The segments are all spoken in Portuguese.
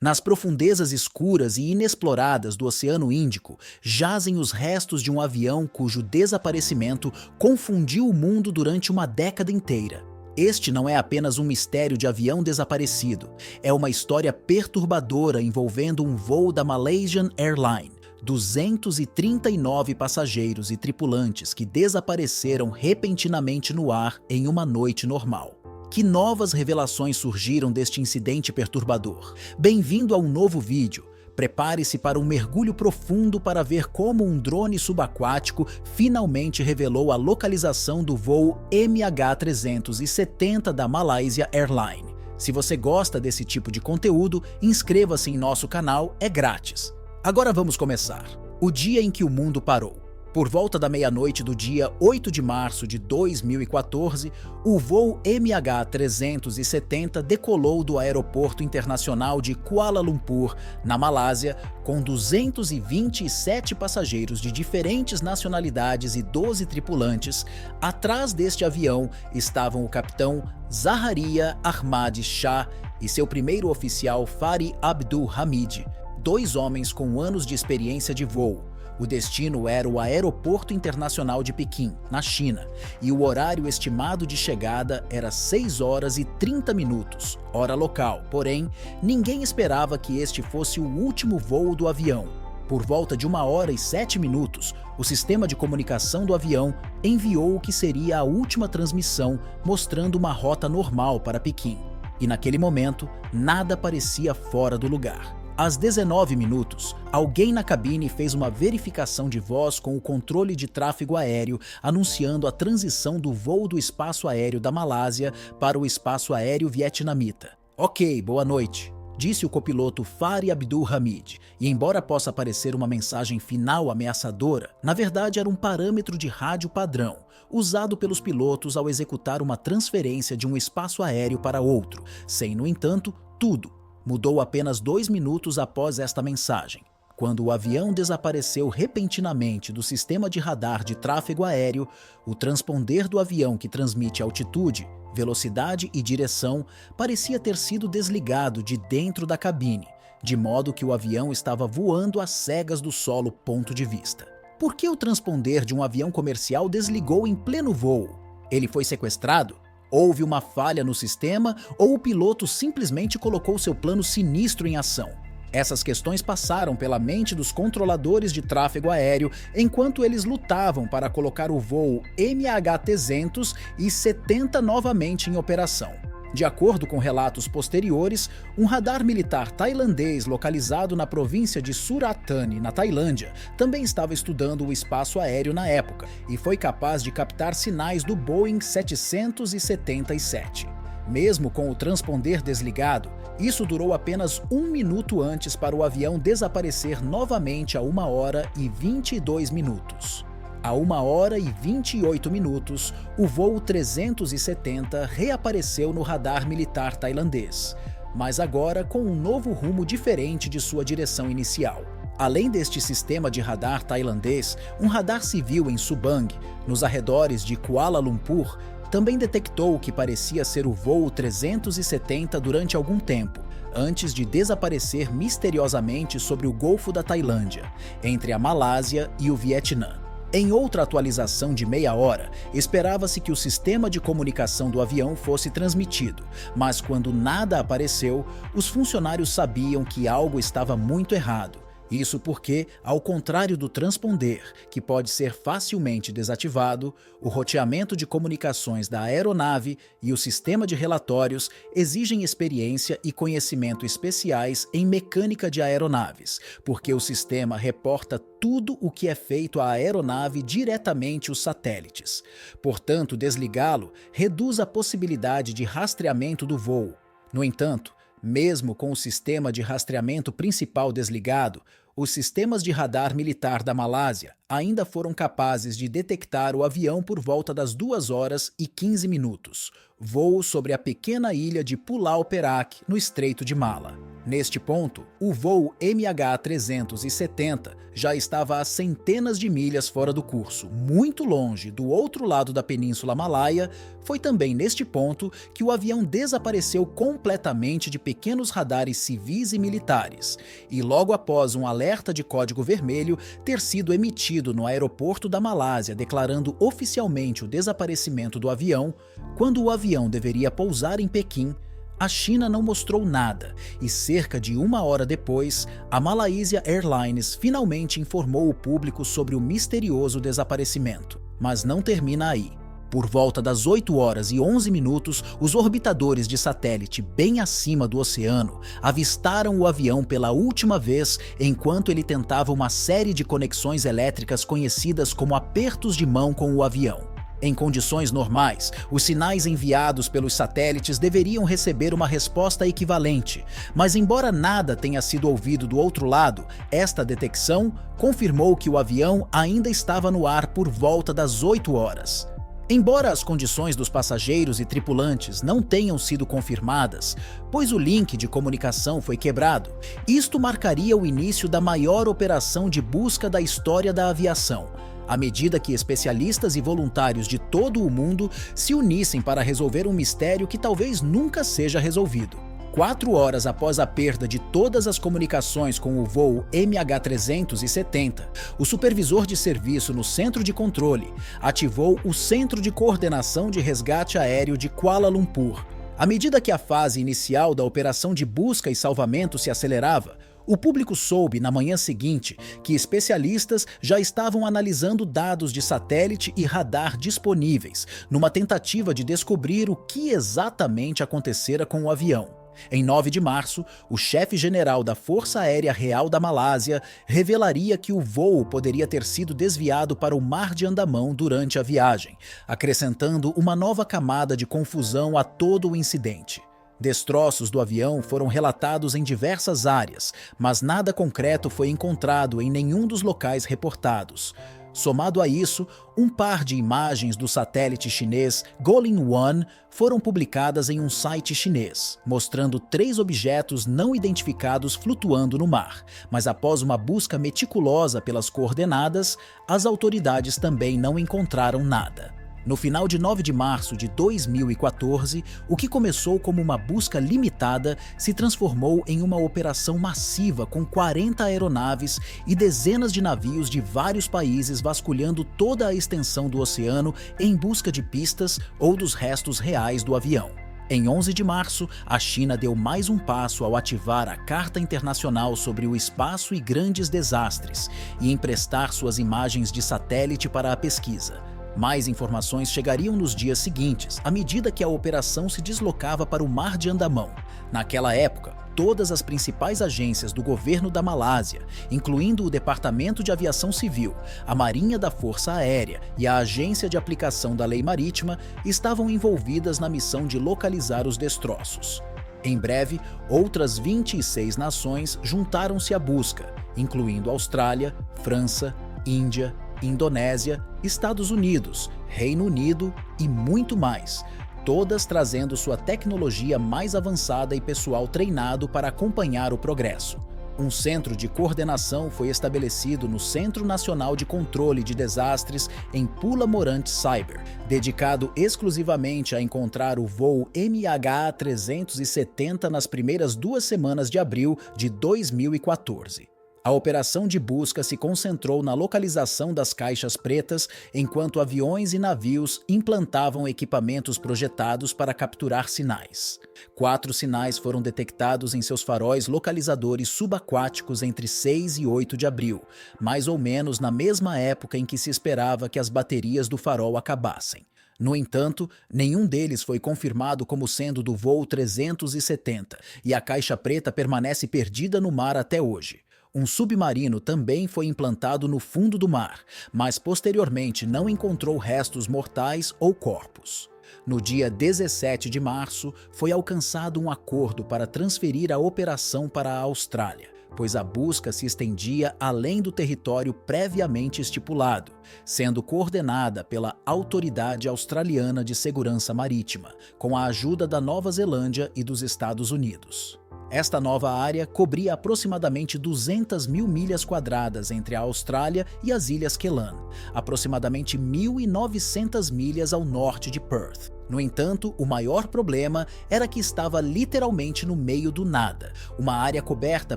Nas profundezas escuras e inexploradas do Oceano Índico, jazem os restos de um avião cujo desaparecimento confundiu o mundo durante uma década inteira. Este não é apenas um mistério de avião desaparecido, é uma história perturbadora envolvendo um voo da Malaysian Airlines. 239 passageiros e tripulantes que desapareceram repentinamente no ar em uma noite normal. Que novas revelações surgiram deste incidente perturbador? Bem-vindo a um novo vídeo. Prepare-se para um mergulho profundo para ver como um drone subaquático finalmente revelou a localização do voo MH370 da Malaysia Airlines. Se você gosta desse tipo de conteúdo, inscreva-se em nosso canal, é grátis. Agora vamos começar. O dia em que o mundo parou. Por volta da meia-noite do dia 8 de março de 2014, o voo MH370 decolou do Aeroporto Internacional de Kuala Lumpur, na Malásia, com 227 passageiros de diferentes nacionalidades e 12 tripulantes. Atrás deste avião estavam o capitão Zaharia Ahmad Shah e seu primeiro oficial Fari Abdul Hamid, dois homens com anos de experiência de voo. O destino era o Aeroporto Internacional de Pequim, na China, e o horário estimado de chegada era 6 horas e 30 minutos, hora local. Porém, ninguém esperava que este fosse o último voo do avião. Por volta de 1 hora e 7 minutos, o sistema de comunicação do avião enviou o que seria a última transmissão, mostrando uma rota normal para Pequim. E naquele momento, nada parecia fora do lugar. Às 19 minutos, alguém na cabine fez uma verificação de voz com o controle de tráfego aéreo, anunciando a transição do voo do espaço aéreo da Malásia para o espaço aéreo vietnamita. Ok, boa noite, disse o copiloto Fari Abdul Hamid, e embora possa parecer uma mensagem final ameaçadora, na verdade era um parâmetro de rádio padrão, usado pelos pilotos ao executar uma transferência de um espaço aéreo para outro, sem, no entanto, tudo mudou apenas 2 minutos após esta mensagem, quando o avião desapareceu repentinamente do sistema de radar de tráfego aéreo. O transponder do avião que transmite altitude, velocidade e direção parecia ter sido desligado de dentro da cabine, de modo que o avião estava voando às cegas do solo ponto de vista. Por que o transponder de um avião comercial desligou em pleno voo? Ele foi sequestrado? Houve uma falha no sistema ou o piloto simplesmente colocou seu plano sinistro em ação? Essas questões passaram pela mente dos controladores de tráfego aéreo enquanto eles lutavam para colocar o voo MH370 novamente em operação. De acordo com relatos posteriores, um radar militar tailandês localizado na província de Surat Thani, na Tailândia, também estava estudando o espaço aéreo na época e foi capaz de captar sinais do Boeing 777. Mesmo com o transponder desligado, isso durou apenas 1 minuto antes para o avião desaparecer novamente a 1 hora e 22 minutos. A 1 hora e 28 minutos, o voo 370 reapareceu no radar militar tailandês, mas agora com um novo rumo diferente de sua direção inicial. Além deste sistema de radar tailandês, um radar civil em Subang, nos arredores de Kuala Lumpur, também detectou o que parecia ser o voo 370 durante algum tempo, antes de desaparecer misteriosamente sobre o Golfo da Tailândia, entre a Malásia e o Vietnã. Em outra atualização de meia hora, esperava-se que o sistema de comunicação do avião fosse transmitido, mas quando nada apareceu, os funcionários sabiam que algo estava muito errado. Isso porque, ao contrário do transponder, que pode ser facilmente desativado, o roteamento de comunicações da aeronave e o sistema de relatórios exigem experiência e conhecimento especiais em mecânica de aeronaves, porque o sistema reporta tudo o que é feito à aeronave diretamente aos satélites. Portanto, desligá-lo reduz a possibilidade de rastreamento do voo. No entanto, mesmo com o sistema de rastreamento principal desligado, Os sistemas de radar militar da Malásia ainda foram capazes de detectar o avião por volta das 2 horas e 15 minutos, voo sobre a pequena ilha de Pulau Perak, no Estreito de Mala. Neste ponto, o voo MH370 já estava a centenas de milhas fora do curso, muito longe, do outro lado da Península Malaia. Foi também neste ponto que o avião desapareceu completamente de pequenos radares civis e militares, e logo após um alerta de código vermelho ter sido emitido no aeroporto da Malásia declarando oficialmente o desaparecimento do avião, quando o avião deveria pousar em Pequim, a China não mostrou nada e cerca de 1 hora depois, a Malaysia Airlines finalmente informou o público sobre o misterioso desaparecimento. Mas não termina aí. Por volta das 8 horas e 11 minutos, os orbitadores de satélite bem acima do oceano avistaram o avião pela última vez enquanto ele tentava uma série de conexões elétricas conhecidas como apertos de mão com o avião. Em condições normais, os sinais enviados pelos satélites deveriam receber uma resposta equivalente, mas embora nada tenha sido ouvido do outro lado, esta detecção confirmou que o avião ainda estava no ar por volta das 8 horas. Embora as condições dos passageiros e tripulantes não tenham sido confirmadas, pois o link de comunicação foi quebrado, isto marcaria o início da maior operação de busca da história da aviação, à medida que especialistas e voluntários de todo o mundo se unissem para resolver um mistério que talvez nunca seja resolvido. 4 horas após a perda de todas as comunicações com o voo MH370, o supervisor de serviço no centro de controle ativou o Centro de Coordenação de Resgate Aéreo de Kuala Lumpur. À medida que a fase inicial da operação de busca e salvamento se acelerava, o público soube na manhã seguinte que especialistas já estavam analisando dados de satélite e radar disponíveis, numa tentativa de descobrir o que exatamente acontecera com o avião. Em 9 de março, o chefe-geral da Força Aérea Real da Malásia revelaria que o voo poderia ter sido desviado para o Mar de Andamão durante a viagem, acrescentando uma nova camada de confusão a todo o incidente. Destroços do avião foram relatados em diversas áreas, mas nada concreto foi encontrado em nenhum dos locais reportados. Somado a isso, um par de imagens do satélite chinês Golin-1 foram publicadas em um site chinês, mostrando 3 objetos não identificados flutuando no mar, mas após uma busca meticulosa pelas coordenadas, as autoridades também não encontraram nada. No final de 9 de março de 2014, o que começou como uma busca limitada se transformou em uma operação massiva com 40 aeronaves e dezenas de navios de vários países vasculhando toda a extensão do oceano em busca de pistas ou dos restos reais do avião. Em 11 de março, a China deu mais um passo ao ativar a Carta Internacional sobre o Espaço e Grandes Desastres e emprestar suas imagens de satélite para a pesquisa. Mais informações chegariam nos dias seguintes, à medida que a operação se deslocava para o Mar de Andamão. Naquela época, todas as principais agências do governo da Malásia, incluindo o Departamento de Aviação Civil, a Marinha da Força Aérea e a Agência de Aplicação da Lei Marítima, estavam envolvidas na missão de localizar os destroços. Em breve, outras 26 nações juntaram-se à busca, incluindo Austrália, França, Índia, Indonésia, Estados Unidos, Reino Unido e muito mais, todas trazendo sua tecnologia mais avançada e pessoal treinado para acompanhar o progresso. Um centro de coordenação foi estabelecido no Centro Nacional de Controle de Desastres em Pula Morant Cyber, dedicado exclusivamente a encontrar o voo MH370 nas primeiras 2 semanas de abril de 2014. A operação de busca se concentrou na localização das caixas pretas, enquanto aviões e navios implantavam equipamentos projetados para capturar sinais. 4 sinais foram detectados em seus faróis localizadores subaquáticos entre 6 e 8 de abril, mais ou menos na mesma época em que se esperava que as baterias do farol acabassem. No entanto, nenhum deles foi confirmado como sendo do voo 370, e a caixa preta permanece perdida no mar até hoje. Um submarino também foi implantado no fundo do mar, mas posteriormente não encontrou restos mortais ou corpos. No dia 17 de março, foi alcançado um acordo para transferir a operação para a Austrália. pois a busca se estendia além do território previamente estipulado, sendo coordenada pela Autoridade Australiana de Segurança Marítima, com a ajuda da Nova Zelândia e dos Estados Unidos. Esta nova área cobria aproximadamente 200 mil milhas quadradas entre a Austrália e as Ilhas Kellan, aproximadamente 1.900 milhas ao norte de Perth. No entanto, o maior problema era que estava literalmente no meio do nada, uma área coberta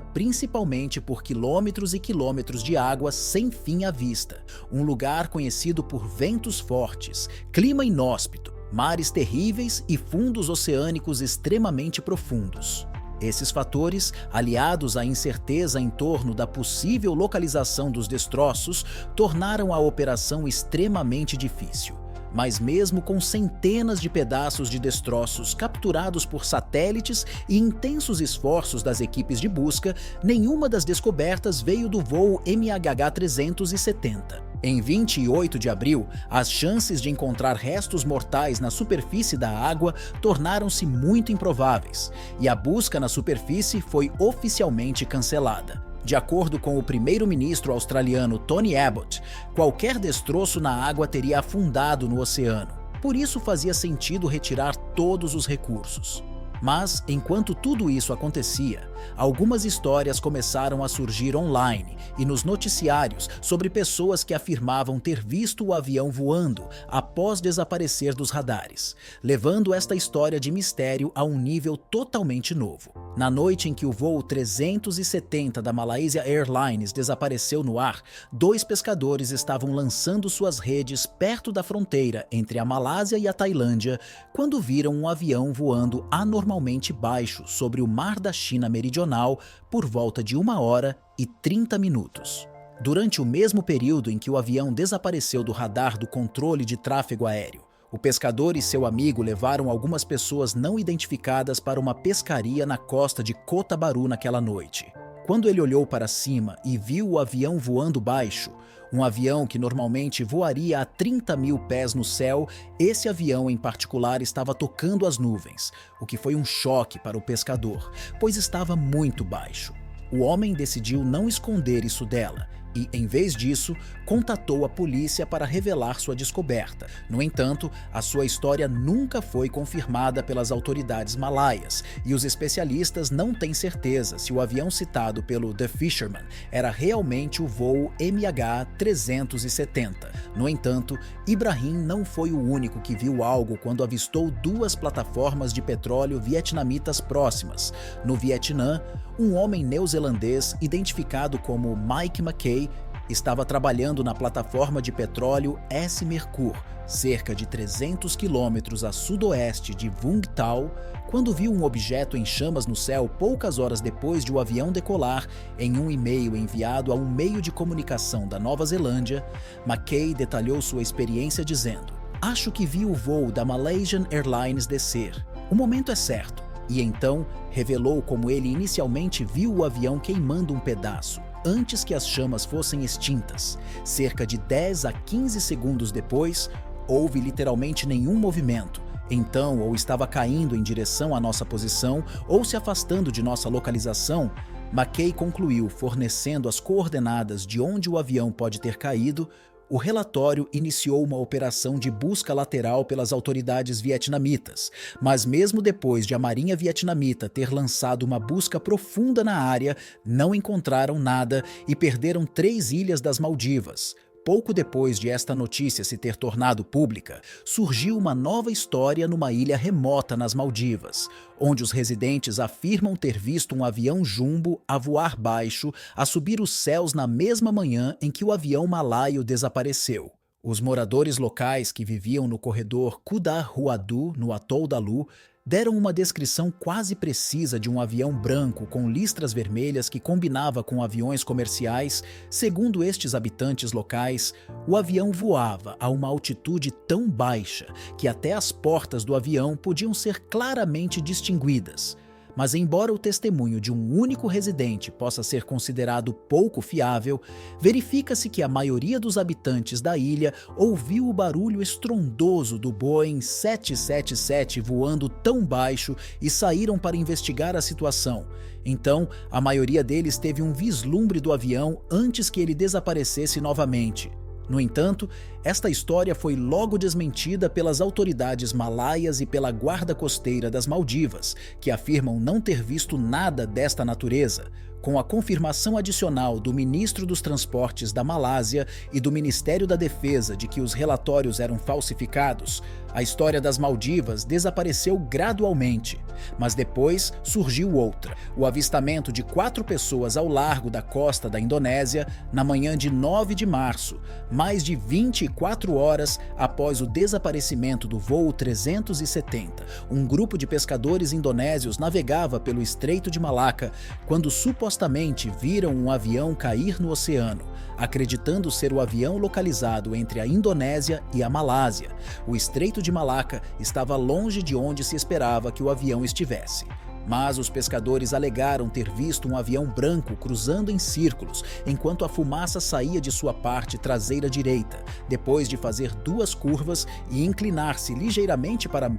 principalmente por quilômetros e quilômetros de água sem fim à vista, um lugar conhecido por ventos fortes, clima inóspito, mares terríveis e fundos oceânicos extremamente profundos. Esses fatores, aliados à incerteza em torno da possível localização dos destroços, tornaram a operação extremamente difícil. Mas mesmo com centenas de pedaços de destroços capturados por satélites e intensos esforços das equipes de busca, nenhuma das descobertas veio do voo MHH-370. Em 28 de abril, as chances de encontrar restos mortais na superfície da água tornaram-se muito improváveis, e a busca na superfície foi oficialmente cancelada. De acordo com o primeiro-ministro australiano Tony Abbott, qualquer destroço na água teria afundado no oceano. Por isso fazia sentido retirar todos os recursos. Mas, enquanto tudo isso acontecia, algumas histórias começaram a surgir online e nos noticiários sobre pessoas que afirmavam ter visto o avião voando após desaparecer dos radares, levando esta história de mistério a um nível totalmente novo. Na noite em que o voo 370 da Malaysia Airlines desapareceu no ar, 2 pescadores estavam lançando suas redes perto da fronteira entre a Malásia e a Tailândia quando viram um avião voando anormalmente baixo sobre o Mar da China Meridional por volta de 1h30. Durante o mesmo período em que o avião desapareceu do radar do controle de tráfego aéreo, o pescador e seu amigo levaram algumas pessoas não identificadas para uma pescaria na costa de Kota Bharu naquela noite. Quando ele olhou para cima e viu o avião voando baixo, um avião que normalmente voaria a 30 mil pés no céu, esse avião em particular estava tocando as nuvens, o que foi um choque para o pescador, pois estava muito baixo. O homem decidiu não esconder isso dela e, em vez disso, contatou a polícia para revelar sua descoberta. No entanto, a sua história nunca foi confirmada pelas autoridades malaias e os especialistas não têm certeza se o avião citado pelo The Fisherman era realmente o voo MH370. No entanto, Ibrahim não foi o único que viu algo quando avistou 2 plataformas de petróleo vietnamitas próximas. No Vietnã, um homem neozelandês identificado como Mike Mackay estava trabalhando na plataforma de petróleo S. Mercur, cerca de 300 quilômetros a sudoeste de Vung Tau, quando viu um objeto em chamas no céu poucas horas depois de o avião decolar. Em um e-mail enviado a um meio de comunicação da Nova Zelândia, Mackay detalhou sua experiência dizendo: "Acho que vi o voo da Malaysian Airlines descer. O momento é certo." E então revelou como ele inicialmente viu o avião queimando um pedaço, antes que as chamas fossem extintas. Cerca de 10 a 15 segundos depois, houve literalmente nenhum movimento. Então, ou estava caindo em direção à nossa posição, ou se afastando de nossa localização. Mackay concluiu, fornecendo as coordenadas de onde o avião pode ter caído. O relatório iniciou uma operação de busca lateral pelas autoridades vietnamitas, mas mesmo depois de a Marinha Vietnamita ter lançado uma busca profunda na área, não encontraram nada e perderam 3 ilhas das Maldivas. Pouco depois de esta notícia se ter tornado pública, surgiu uma nova história numa ilha remota nas Maldivas, onde os residentes afirmam ter visto um avião jumbo a voar baixo, a subir os céus na mesma manhã em que o avião malaio desapareceu. Os moradores locais que viviam no corredor Kuda Huadu, no atol da Lu, deram uma descrição quase precisa de um avião branco com listras vermelhas que combinava com aviões comerciais. Segundo estes habitantes locais, o avião voava a uma altitude tão baixa que até as portas do avião podiam ser claramente distinguidas. Mas embora o testemunho de um único residente possa ser considerado pouco fiável, verifica-se que a maioria dos habitantes da ilha ouviu o barulho estrondoso do Boeing 777 voando tão baixo e saíram para investigar a situação. Então, a maioria deles teve um vislumbre do avião antes que ele desaparecesse novamente. No entanto, esta história foi logo desmentida pelas autoridades malaias e pela guarda costeira das Maldivas, que afirmam não ter visto nada desta natureza, com a confirmação adicional do ministro dos Transportes da Malásia e do Ministério da Defesa de que os relatórios eram falsificados. A história das Maldivas desapareceu gradualmente, mas depois surgiu outra: o avistamento de 4 pessoas ao largo da costa da Indonésia na manhã de 9 de março, mais de 24 horas após o desaparecimento do voo 370. Um grupo de pescadores indonésios navegava pelo Estreito de Malaca quando supostamente viram um avião cair no oceano, acreditando ser o avião localizado entre a Indonésia e a Malásia. O Estreito de Malaca estava longe de onde se esperava que o avião estivesse. Mas os pescadores alegaram ter visto um avião branco cruzando em círculos, enquanto a fumaça saía de sua parte traseira direita, depois de fazer 2 curvas e inclinar-se ligeiramente para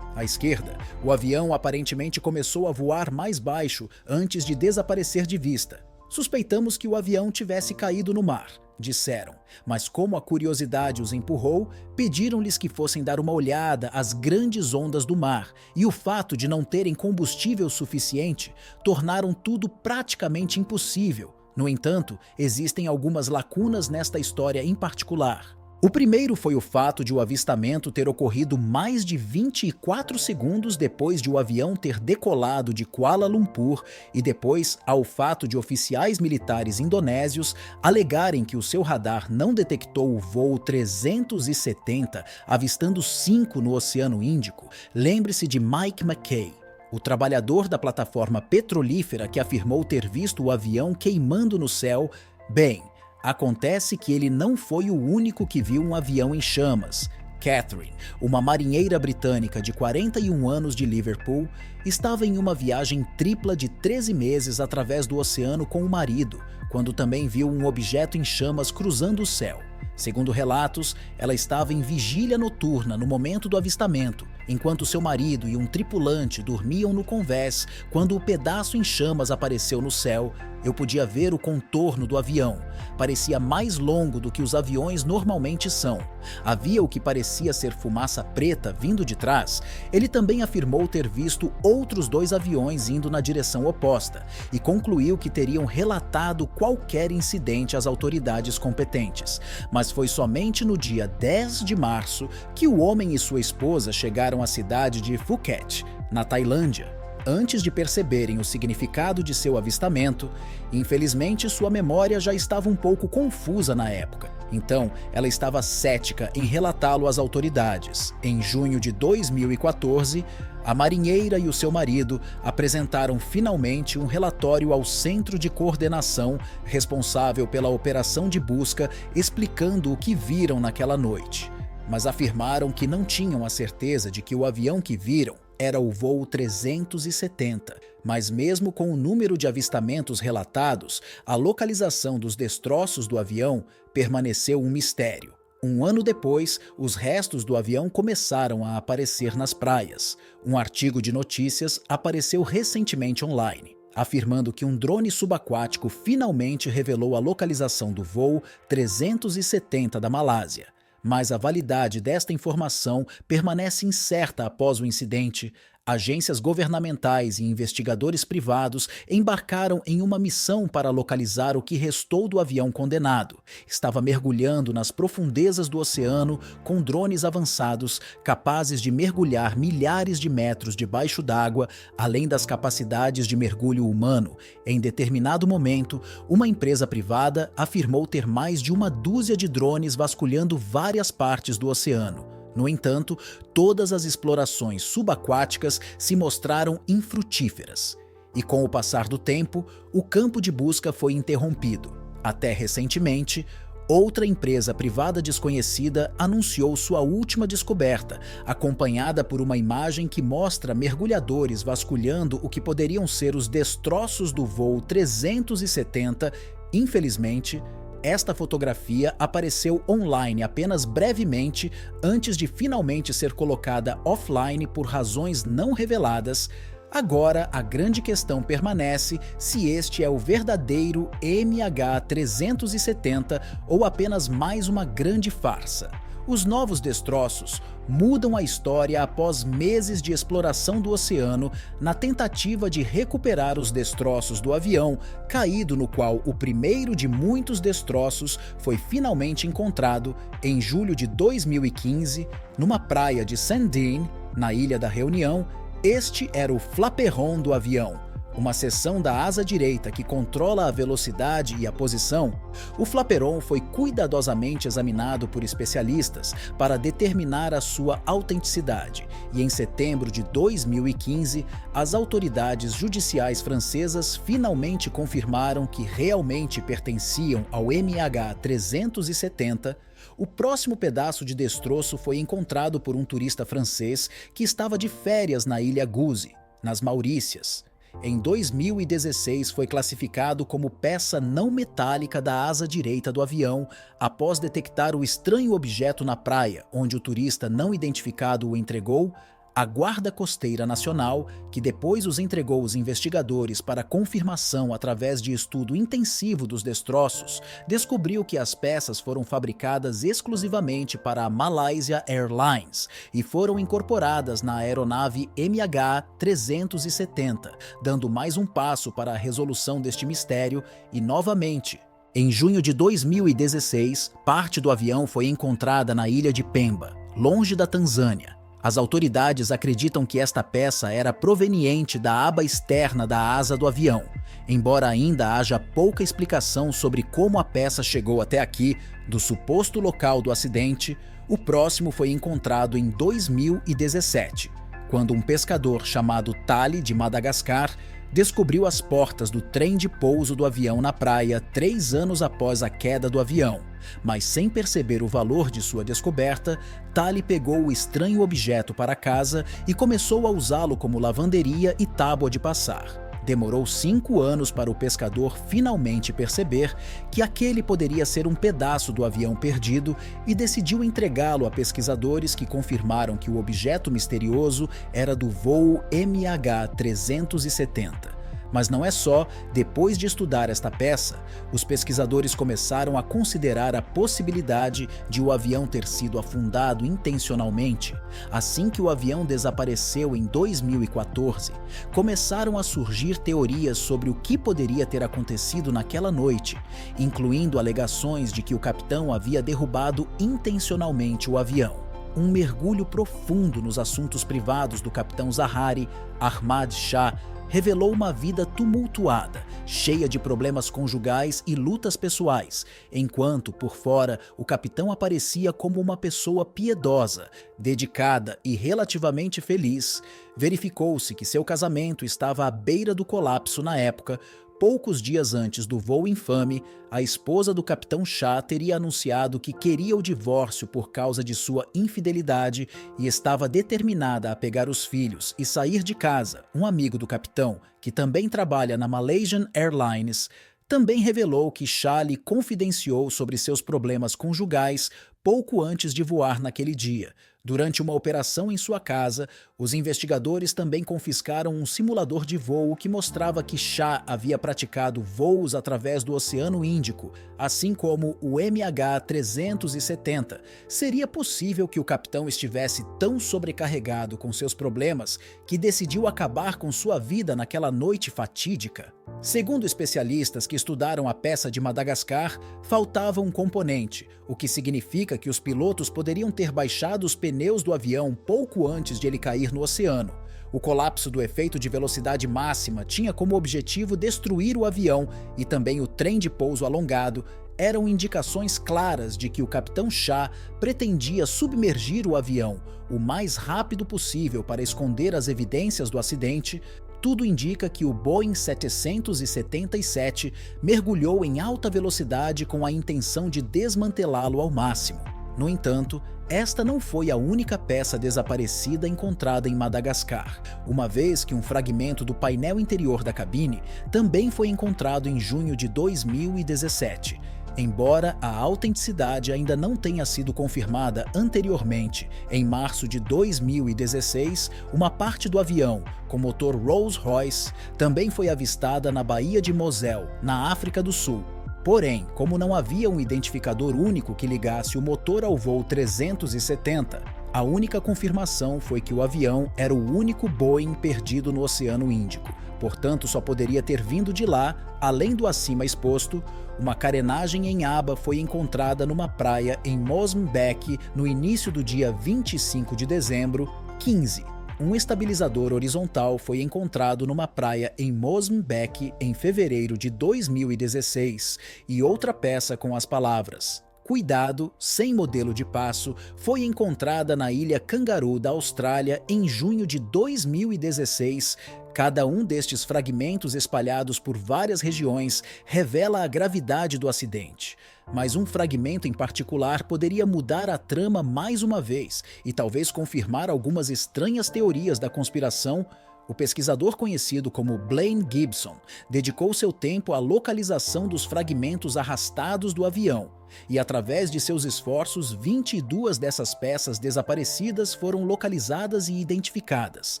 à esquerda. O avião aparentemente começou a voar mais baixo antes de desaparecer de vista. Suspeitamos que o avião tivesse caído no mar, disseram, mas como a curiosidade os empurrou, pediram-lhes que fossem dar uma olhada às grandes ondas do mar, e o fato de não terem combustível suficiente tornaram tudo praticamente impossível. No entanto, existem algumas lacunas nesta história em particular. O primeiro foi o fato de o avistamento ter ocorrido mais de 24 segundos depois de o avião ter decolado de Kuala Lumpur e depois ao fato de oficiais militares indonésios alegarem que o seu radar não detectou o voo 370, avistando 5 no Oceano Índico. Lembre-se de Mike Mackay, o trabalhador da plataforma petrolífera que afirmou ter visto o avião queimando no céu. Bem, acontece que ele não foi o único que viu um avião em chamas. Catherine, uma marinheira britânica de 41 anos de Liverpool, estava em uma viagem tripla de 13 meses através do oceano com o marido, quando também viu um objeto em chamas cruzando o céu. Segundo relatos, ela estava em vigília noturna no momento do avistamento, enquanto seu marido e um tripulante dormiam no convés quando o pedaço em chamas apareceu no céu. Eu podia ver o contorno do avião. Parecia mais longo do que os aviões normalmente são. Havia o que parecia ser fumaça preta vindo de trás. Ele também afirmou ter visto outros 2 aviões indo na direção oposta e concluiu que teriam relatado qualquer incidente às autoridades competentes. Mas foi somente no dia 10 de março que o homem e sua esposa chegaram à cidade de Phuket, na Tailândia. Antes de perceberem o significado de seu avistamento, infelizmente sua memória já estava um pouco confusa na época. Então, ela estava cética em relatá-lo às autoridades. Em junho de 2014, a marinheira e o seu marido apresentaram finalmente um relatório ao Centro de Coordenação responsável pela operação de busca, explicando o que viram naquela noite. Mas afirmaram que não tinham a certeza de que o avião que viram era o voo 370, mas mesmo com o número de avistamentos relatados, a localização dos destroços do avião permaneceu um mistério. Um ano depois, os restos do avião começaram a aparecer nas praias. Um artigo de notícias apareceu recentemente online, afirmando que um drone subaquático finalmente revelou a localização do voo 370 da Malásia. Mas a validade desta informação permanece incerta após o incidente. Agências governamentais e investigadores privados embarcaram em uma missão para localizar o que restou do avião condenado. Estava mergulhando nas profundezas do oceano com drones avançados capazes de mergulhar milhares de metros debaixo d'água, além das capacidades de mergulho humano. Em determinado momento, uma empresa privada afirmou ter mais de 12 de drones vasculhando várias partes do oceano. No entanto, todas as explorações subaquáticas se mostraram infrutíferas. E com o passar do tempo, o campo de busca foi interrompido. Até recentemente, Outra empresa privada desconhecida anunciou sua última descoberta, acompanhada por uma imagem que mostra mergulhadores vasculhando o que poderiam ser os destroços do voo 370. Infelizmente, esta fotografia apareceu online apenas brevemente antes de finalmente ser colocada offline por razões não reveladas. Agora, a grande questão permanece se este é o verdadeiro MH370 ou apenas mais uma grande farsa. Os novos destroços mudam a história após meses de exploração do oceano na tentativa de recuperar os destroços do avião caído, no qual o primeiro de muitos destroços foi finalmente encontrado em julho de 2015, numa praia de Sandine, na Ilha da Reunião. Este era o flaperon do avião, uma seção da asa direita que controla a velocidade e a posição. O flaperon foi cuidadosamente examinado por especialistas para determinar a sua autenticidade, e em setembro de 2015, as autoridades judiciais francesas finalmente confirmaram que realmente pertenciam ao MH370. O próximo pedaço de destroço foi encontrado por um turista francês que estava de férias na ilha Goose, nas Maurícias. Em 2016 foi classificado como peça não metálica da asa direita do avião após detectar o estranho objeto na praia, onde o turista não identificado o entregou. A Guarda Costeira Nacional, que depois os entregou aos investigadores para confirmação através de estudo intensivo dos destroços, descobriu que as peças foram fabricadas exclusivamente para a Malaysia Airlines e foram incorporadas na aeronave MH370, dando mais um passo para a resolução deste mistério. E novamente, em junho de 2016, parte do avião foi encontrada na ilha de Pemba, longe da Tanzânia. As autoridades acreditam que esta peça era proveniente da aba externa da asa do avião, embora ainda haja pouca explicação sobre como a peça chegou até aqui do suposto local do acidente. O próximo foi encontrado em 2017, quando um pescador chamado Tali, de Madagascar, descobriu as portas do trem de pouso do avião na praia 3 anos após a queda do avião. Mas sem perceber o valor de sua descoberta, Tali pegou o estranho objeto para casa e começou a usá-lo como lavanderia e tábua de passar. Demorou 5 anos para o pescador finalmente perceber que aquele poderia ser um pedaço do avião perdido e decidiu entregá-lo a pesquisadores que confirmaram que o objeto misterioso era do voo MH370. Mas não é só. Depois de estudar esta peça, os pesquisadores começaram a considerar a possibilidade de o avião ter sido afundado intencionalmente. Assim que o avião desapareceu em 2014, começaram a surgir teorias sobre o que poderia ter acontecido naquela noite, incluindo alegações de que o capitão havia derrubado intencionalmente o avião. Um mergulho profundo nos assuntos privados do capitão Zaharie Ahmad Shah revelou uma vida tumultuada, cheia de problemas conjugais e lutas pessoais, enquanto, por fora, o capitão aparecia como uma pessoa piedosa, dedicada e relativamente feliz. Verificou-se que seu casamento estava à beira do colapso na época. Poucos dias antes do voo infame, a esposa do capitão Shah teria anunciado que queria o divórcio por causa de sua infidelidade e estava determinada a pegar os filhos e sair de casa. Um amigo do capitão, que também trabalha na Malaysian Airlines, também revelou que Shah lhe confidenciou sobre seus problemas conjugais pouco antes de voar naquele dia. Durante uma operação em sua casa, os investigadores também confiscaram um simulador de voo que mostrava que Shah havia praticado voos através do Oceano Índico, assim como o MH370. Seria possível que o capitão estivesse tão sobrecarregado com seus problemas que decidiu acabar com sua vida naquela noite fatídica? Segundo especialistas que estudaram a peça de Madagascar, faltava um componente, o que significa que os pilotos poderiam ter baixado os pneus do avião pouco antes de ele cair no oceano. O colapso do efeito de velocidade máxima tinha como objetivo destruir o avião, e também o trem de pouso alongado eram indicações claras de que o capitão Shah pretendia submergir o avião o mais rápido possível para esconder as evidências do acidente. Tudo indica que o Boeing 777 mergulhou em alta velocidade com a intenção de desmantelá-lo ao máximo. No entanto, esta não foi a única peça desaparecida encontrada em Madagascar, uma vez que um fragmento do painel interior da cabine também foi encontrado em junho de 2017. Embora a autenticidade ainda não tenha sido confirmada anteriormente, em março de 2016, uma parte do avião, com motor Rolls-Royce, também foi avistada na Baía de Mosel, na África do Sul. Porém, como não havia um identificador único que ligasse o motor ao voo 370, a única confirmação foi que o avião era o único Boeing perdido no Oceano Índico. Portanto, só poderia ter vindo de lá, além do acima exposto. Uma carenagem em aba foi encontrada numa praia em Mozambique no início do dia 25 de dezembro, 15. Um estabilizador horizontal foi encontrado numa praia em Mozambique em fevereiro de 2016 e outra peça com as palavras "Cuidado", sem modelo de passo, foi encontrada na ilha Kangaroo da Austrália em junho de 2016. Cada um destes fragmentos espalhados por várias regiões revela a gravidade do acidente. Mas um fragmento em particular poderia mudar a trama mais uma vez e talvez confirmar algumas estranhas teorias da conspiração. O pesquisador conhecido como Blaine Gibson dedicou seu tempo à localização dos fragmentos arrastados do avião, e através de seus esforços, 22 dessas peças desaparecidas foram localizadas e identificadas.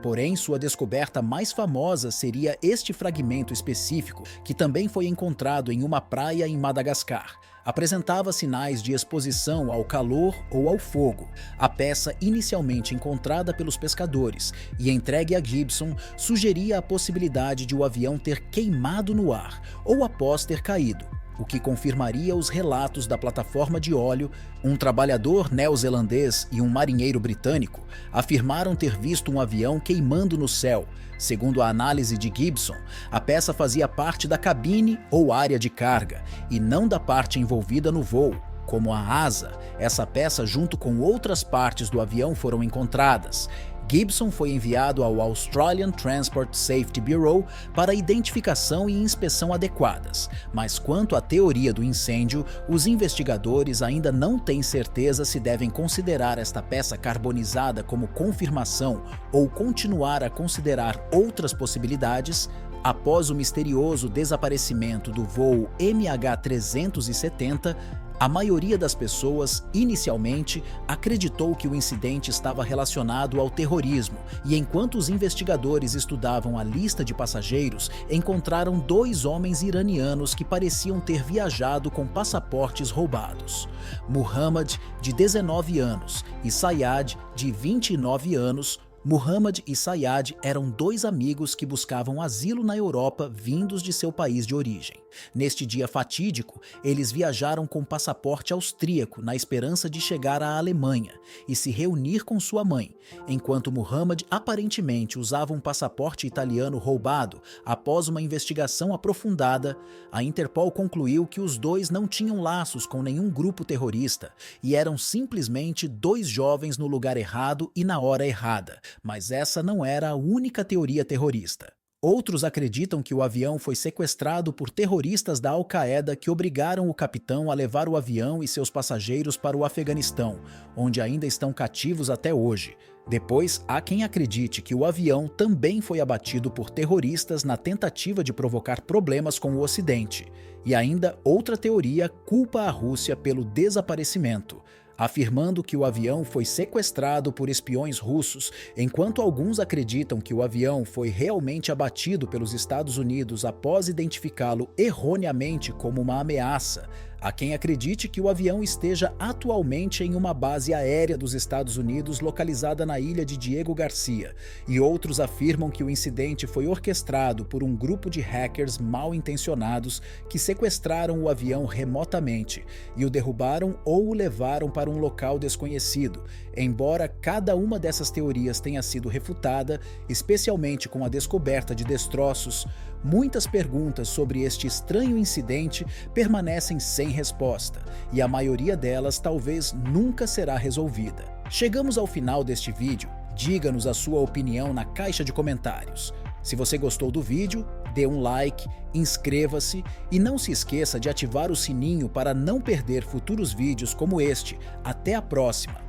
Porém, sua descoberta mais famosa seria este fragmento específico, que também foi encontrado em uma praia em Madagascar. Apresentava sinais de exposição ao calor ou ao fogo. A peça inicialmente encontrada pelos pescadores e entregue a Gibson sugeria a possibilidade de o avião ter queimado no ar ou após ter caído, o que confirmaria os relatos da plataforma de óleo. Um trabalhador neozelandês e um marinheiro britânico afirmaram ter visto um avião queimando no céu. Segundo a análise de Gibson, a peça fazia parte da cabine ou área de carga, e não da parte envolvida no voo, como a asa. Essa peça, junto com outras partes do avião, foram encontradas. Gibson foi enviado ao Australian Transport Safety Bureau para identificação e inspeção adequadas, mas quanto à teoria do incêndio, os investigadores ainda não têm certeza se devem considerar esta peça carbonizada como confirmação ou continuar a considerar outras possibilidades. Após o misterioso desaparecimento do voo MH370, a maioria das pessoas, inicialmente, acreditou que o incidente estava relacionado ao terrorismo, e enquanto os investigadores estudavam a lista de passageiros, encontraram 2 homens iranianos que pareciam ter viajado com passaportes roubados. Muhammad, de 19 anos, e Sayad, de 29 anos. Muhammad e Sayad eram 2 amigos que buscavam asilo na Europa vindos de seu país de origem. Neste dia fatídico, eles viajaram com passaporte austríaco na esperança de chegar à Alemanha e se reunir com sua mãe, enquanto Muhammad aparentemente usava um passaporte italiano roubado. Após uma investigação aprofundada, a Interpol concluiu que os 2 não tinham laços com nenhum grupo terrorista e eram simplesmente 2 jovens no lugar errado e na hora errada. Mas essa não era a única teoria terrorista. Outros acreditam que o avião foi sequestrado por terroristas da Al-Qaeda que obrigaram o capitão a levar o avião e seus passageiros para o Afeganistão, onde ainda estão cativos até hoje. Depois, há quem acredite que o avião também foi abatido por terroristas na tentativa de provocar problemas com o Ocidente. E ainda outra teoria culpa a Rússia pelo desaparecimento, afirmando que o avião foi sequestrado por espiões russos, enquanto alguns acreditam que o avião foi realmente abatido pelos Estados Unidos após identificá-lo erroneamente como uma ameaça. Há quem acredite que o avião esteja atualmente em uma base aérea dos Estados Unidos localizada na ilha de Diego Garcia, e outros afirmam que o incidente foi orquestrado por um grupo de hackers mal intencionados que sequestraram o avião remotamente e o derrubaram ou o levaram para um local desconhecido. Embora cada uma dessas teorias tenha sido refutada, especialmente com a descoberta de destroços, muitas perguntas sobre este estranho incidente permanecem sem resposta, e a maioria delas talvez nunca será resolvida. Chegamos ao final deste vídeo. Diga-nos a sua opinião na caixa de comentários. Se você gostou do vídeo, dê um like, inscreva-se e não se esqueça de ativar o sininho para não perder futuros vídeos como este. Até a próxima!